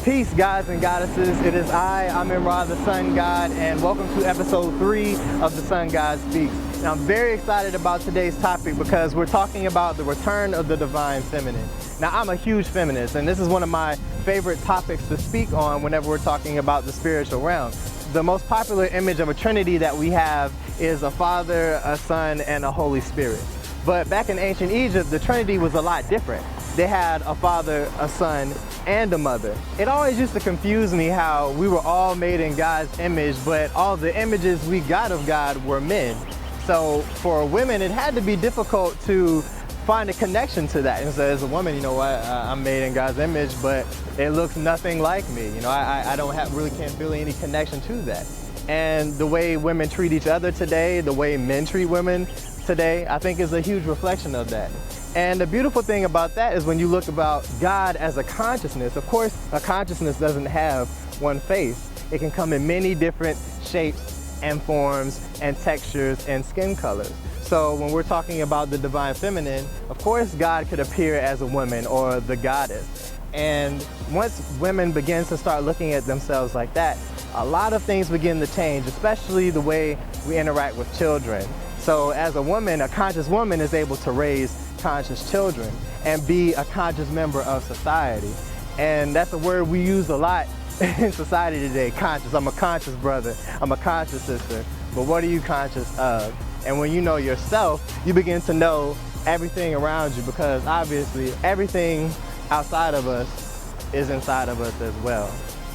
Peace, gods and goddesses. It is I'm Ra, the Sun God, and welcome to episode 3 of The Sun God Speaks. And I'm very excited about today's topic because we're talking about the return of the divine feminine. Now, I'm a huge feminist, and this is one of my favorite topics to speak on whenever we're talking about the spiritual realm. The most popular image of a trinity that we have is a Father, a Son, and a Holy Spirit. But back in ancient Egypt, the trinity was a lot different. They had a father, a son, and a mother. It always used to confuse me how we were all made in God's image, but all the images we got of God were men. So for women, it had to be difficult to find a connection to that. And so as a woman, you know what, I'm made in God's image, but it looks nothing like me. You know, I don't really can't feel any connection to that. And the way women treat each other today, the way men treat women today, I think is a huge reflection of that. And the beautiful thing about that is when you look about God as a consciousness, of course, a consciousness doesn't have one face. It can come in many different shapes and forms and textures and skin colors. So when we're talking about the divine feminine, of course, God could appear as a woman or the goddess. And once women begin to start looking at themselves like that, a lot of things begin to change, especially the way we interact with children. So as a woman, a conscious woman is able to raise conscious children and be a conscious member of society. And that's a word we use a lot in society today, conscious. I'm a conscious brother, I'm a conscious sister, but what are you conscious of? And when you know yourself, you begin to know everything around you, because obviously everything outside of us is inside of us as well.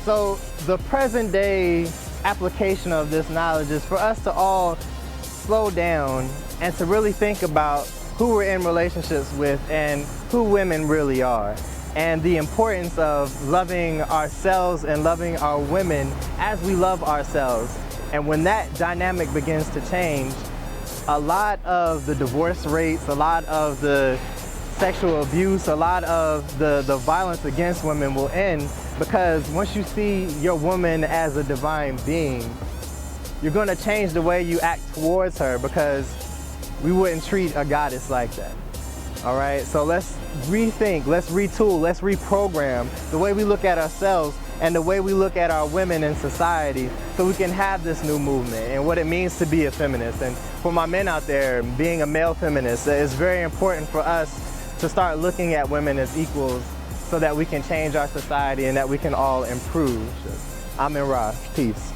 So the present day application of this knowledge is for us to all slow down and to really think about who we're in relationships with and who women really are, and the importance of loving ourselves and loving our women as we love ourselves. And when that dynamic begins to change, a lot of the divorce rates, a lot of the sexual abuse, a lot of the violence against women will end, because once you see your woman as a divine being, you're going to change the way you act towards her, because we wouldn't treat a goddess like that. All right, so let's rethink, let's retool, let's reprogram the way we look at ourselves and the way we look at our women in society, so we can have this new movement and what it means to be a feminist. And for my men out there, being a male feminist, it's very important for us to start looking at women as equals so that we can change our society and that we can all improve. I'm Ra. Peace.